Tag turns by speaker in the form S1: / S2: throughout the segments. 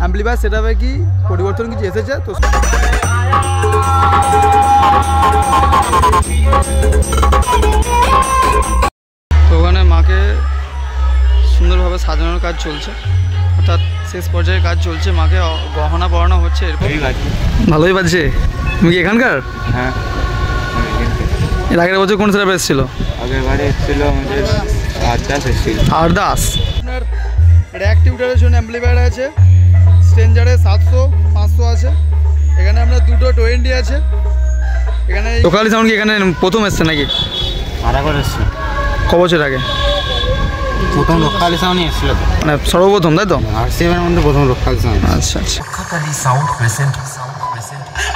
S1: Amplifier সেটআপে কি পরিবর্তন কিছু এসেছে তো ওখানে মাকে সুন্দরভাবে সাজানোর কাজ চলছে, অর্থাৎ শেষ পর্যায়ে কাজ চলছে, মাকে গহনা পরানো হচ্ছে। এরকম ভালোই বাজছে। তুমি কি এখানকার?
S2: হ্যাঁ।
S1: এর আগের বছর কোন সেটআপে এসেছিল?
S2: আগের বারে এসেছিল আমাদের আরদাস এসেছিল।
S1: আরদাস। আপনার র্যাক টিউটারের জন্য অ্যাম্পলিফায়ার আছে, স্ট্রেঞ্জারে 700 500 আছে, এখানে আপনার দুটো 20 আছে। এখানে লোকালি সাউন্ড কি এখানে প্রথম এসছে নাকি?
S2: আরা করে এসছে।
S1: ক বছর আগে?
S2: প্রথম লোকালি সাউন্ডই এসেছিল, মানে
S1: সর্বপ্রথম, তাই তো?
S2: আরসিএমের মধ্যে প্রথম লোকালি সাউন্ড।
S1: আচ্ছা আচ্ছা।
S3: লোকালি সাউন্ড প্রেজেন্ট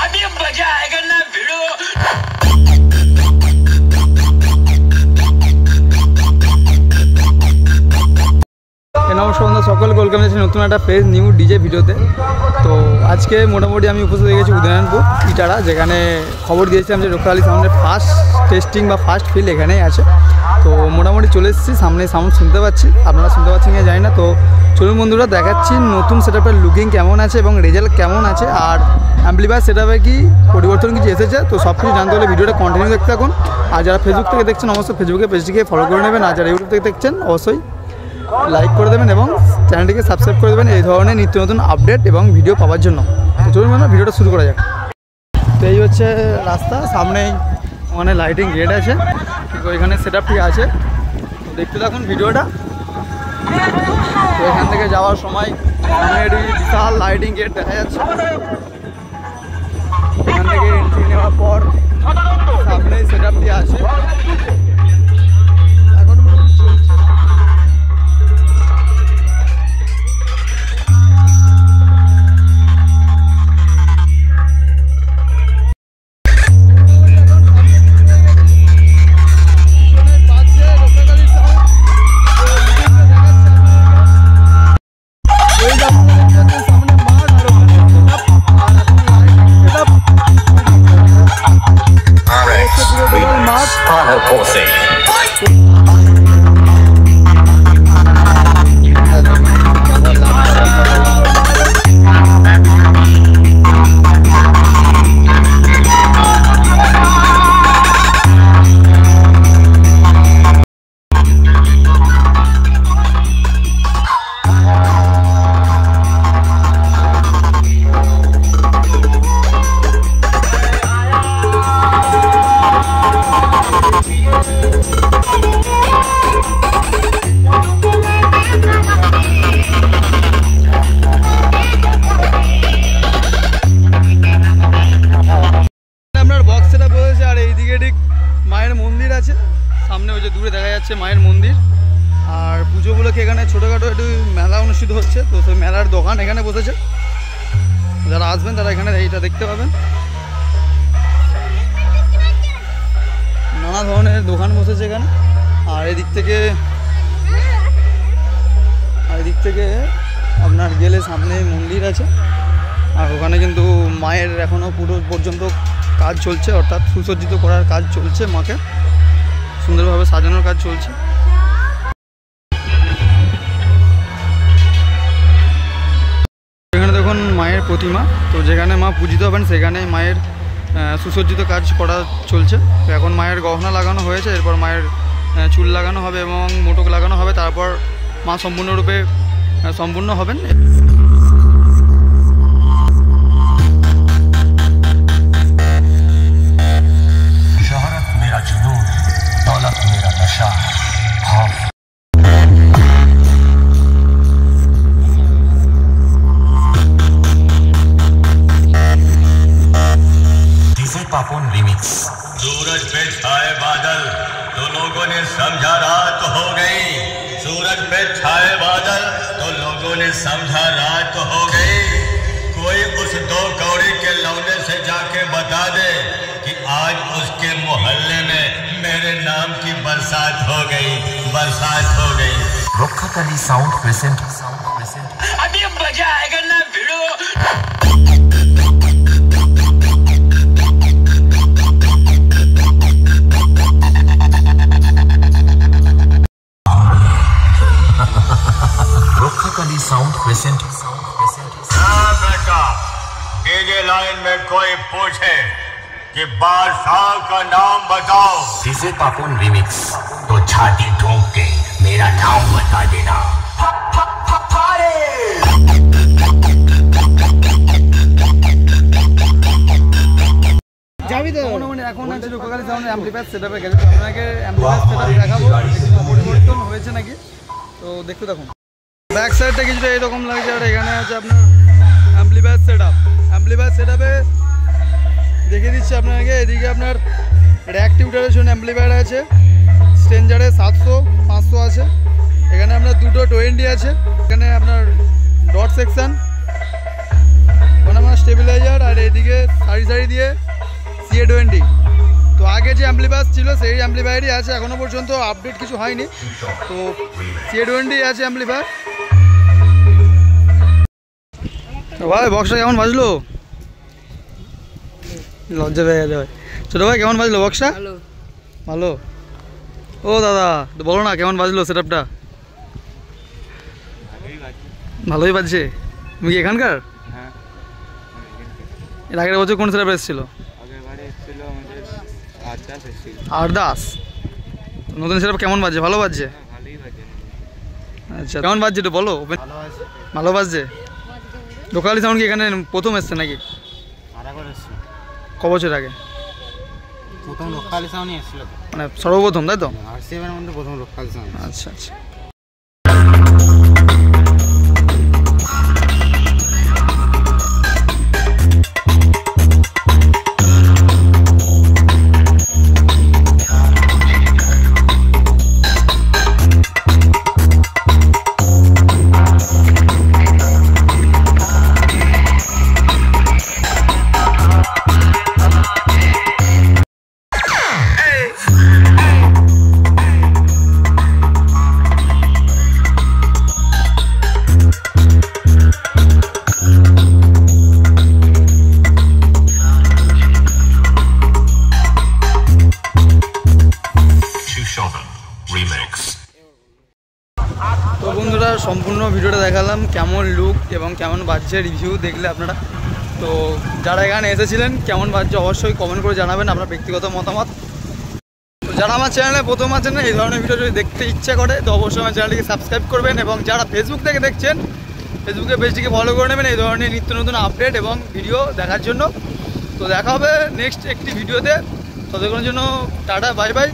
S3: अभी मजा आएगा ना भिड़ो।
S1: নমস্কার বন্ধু সকলকে ওয়েলকাম জানাচ্ছি নতুন একটা পেজ নিউ ডিজে ভিডিওতে। তো আজকে মোটামুটি আমি উপস্থিত হয়ে গেছি উদয়নপুর ইটারা, যেখানে খবর দিয়েছিলাম যে লোকালি সাউন্ডের ফার্স্ট টেস্টিং বা ফার্স্ট ফিল এখানেই আছে। তো মোটামুটি চলে এসেছি, সামনে সাউন্ড শুনতে পাচ্ছি, আপনারা শুনতে পাচ্ছেন কিনা জানি না। তো চলুন বন্ধুরা দেখাচ্ছি নতুন সেটআপের লুকিং কেমন আছে এবং রেজাল্ট কেমন আছে, আর অ্যাম্পলিফায়ার সেটআপে কি পরিবর্তন কিছু এসেছে। তো সব কিছু জানতে হলে ভিডিওটা কন্টিনিউ দেখতে থাকুন। আর যারা ফেসবুক থেকে দেখছেন অবশ্যই ফেসবুকে পেজটিকে ফলো করে নেবেন, আর যারা ইউটিউব থেকে দেখছেন অবশ্যই লাইক করে দেবেন এবং চ্যানেলটিকে সাবস্ক্রাইব করে দেবেন এই ধরনের নিত্য নতুন আপডেট এবং ভিডিও পাওয়ার জন্য। তো চলুন বন্ধুরা ভিডিওটা শুরু করা যাক। তো এই হচ্ছে রাস্তা, সামনেই ওখানে লাইটিং গেট আছে, ঠিক ওইখানে সেটআপটি আছে। দেখতে থাকুন ভিডিওটা। তো এখান থেকে যাওয়ার সময় সামনে বিশাল লাইটিং গেট দেখা যাচ্ছে। এখান থেকে এন্ট্রি নেওয়ার পর সামনেই সেটআপটি আছে। মায়ের মন্দির আছে সামনে, ওই যে দূরে দেখা যাচ্ছে মায়ের মন্দির। আর পুজোগুলোকে এখানে ছোটোখাটো একটু মেলা অনুষ্ঠিত হচ্ছে, তো সেই মেলার দোকান এখানে বসেছে। যারা আসবেন তারা এখানে এইটা দেখতে পাবেন, নানা ধরনের দোকান বসেছে এখানে। আর এদিক থেকে আপনার গেলে সামনে মন্দির আছে, আর ওখানে কিন্তু মায়ের এখনও পুরো পর্যন্ত কাজ চলছে, অর্থাৎ সুসজ্জিত করার কাজ চলছে, মাকে সুন্দরভাবে সাজানোর কাজ চলছে। এখানে দেখুন মায়ের প্রতিমা, তো যেখানে মা পূজিত হবেন সেখানে মায়ের সুসজ্জিত কাজ করা চলছে। তো এখন মায়ের গহনা লাগানো হয়েছে, এরপর মায়ের চুল লাগানো হবে এবং মোটক লাগানো হবে, তারপর মা সম্পূর্ণরূপে সম্পূর্ণ হবেন।
S3: पापोन रिमिक्स।
S4: सूरज पे छाए बादल तो लोगों ने समझा रात हो गई। सूरज पे छाए बादल तो लोगों ने समझा रात हो गई। कोई उस दो कौड़ी के लौने से जाके बता दे कि आज उसके मोहल्ले में मेरे नाम की बरसात हो गई, बरसात हो गई।
S3: रोक्खाकाली साउंड प्रेजेंट अभी मजा आएगा ना भिड़ो। रोक्खाकाली साउंड प्रेजेंट
S4: डीजे लाइन में कोई पूछे कि बादशाह का नाम बताओ,
S3: डीजे पापुन रिमिक्स, तो छाती ठोक के मेरा नाम बता देना।
S1: মোটামুটি এখন আছে লোকালি সাউন্ড অ্যাম্পলিফায়ার সেটআপে গেছে, তো আপনাকে অ্যাম্পলিফায়ার সেটআপ দেখাবো পরিবর্তন হয়েছে নাকি, তো দেখতে দেখুন। ব্যাক সাইডটা কিছুটা এরকম লাগছে, আর এখানে আছে আপনার অ্যাম্পলিফায়ার সেটআপে দেখিয়ে দিচ্ছি আপনাকে। এদিকে আপনার রিঅ্যাক্টিভটারের জন্য অ্যাম্পলিফায়ার আছে, স্ট্রেঞ্জারে 700 500 আছে, এখানে আপনার দুটো 20 আছে, এখানে আপনার ডট সেকশন, ওখানে আপনার স্টেবিলাইজার, আর এদিকে সারি দিয়ে CA20। তো আগে যে অ্যাম্পলিফায়ার ছিল সেই অ্যাম্পলিফায়ারই আছে, এখনও পর্যন্ত আপডেট কিছু হয়নি, তো CA20 আছে অ্যাম্পলিফায়ার। ভাই বক্সটা কেমন বাজলো? লজ্জা পেয়ে গেছে ভাই। ছোটো ভাই কেমন বাজলো বক্সটা? ভালো। ও দাদা বলো না কেমন বাজলো সেটআপটা? ভালোই বাজছে। তুমি কি এখানকার?
S2: হ্যাঁ,
S1: এর আগের বছর কোন সেটআপ এসেছিল?
S2: আগেরবারে এসেছিল আমাদের আরদাস এসেছিল।
S1: আরদাস। নতুন সেটআপ কেমন বাজছে? ভালো বাজছে?
S2: ভালোই বাজে।
S1: আচ্ছা কেমন বাজছে একটু বলো।
S2: ভালো আছে।
S1: ভালো বাজছে। লোকালি সাউন্ড কি এখানে প্রথম এসছে নাকি?
S2: আরেকবার এসেছিল।
S1: ক বছর আগে?
S2: প্রথম লোকালি সাউন্ডই এসেছিল তো,
S1: মানে সর্বপ্রথম, তাই তো?
S2: RCM এর মধ্যে প্রথম লোকালি সাউন্ড।
S1: আচ্ছা আচ্ছা। তো বন্ধুরা সম্পূর্ণ ভিডিওটা দেখালাম, কেমন লুক এবং কেমন বাজছে রিভিউ দেখলে আপনারা। তো যারা এখানে এসেছিলেন কেমন বাজছে অবশ্যই কমেন্ট করে জানাবেন আপনার ব্যক্তিগত মতামত। তো যারা আমার চ্যানেলে প্রথম আছেন এই ধরনের ভিডিও যদি দেখতে ইচ্ছা করে তো অবশ্যই আমার চ্যানেলটিকে সাবস্ক্রাইব করবেন, এবং যারা ফেসবুক থেকে দেখছেন ফেসবুকে পেজটিকে ফলো করে নেবেন এই ধরনের নিত্য নতুন আপডেট এবং ভিডিও দেখার জন্য। তো দেখা হবে নেক্সট একটি ভিডিওতে, ততক্ষণের জন্য টাটা বাই বাই।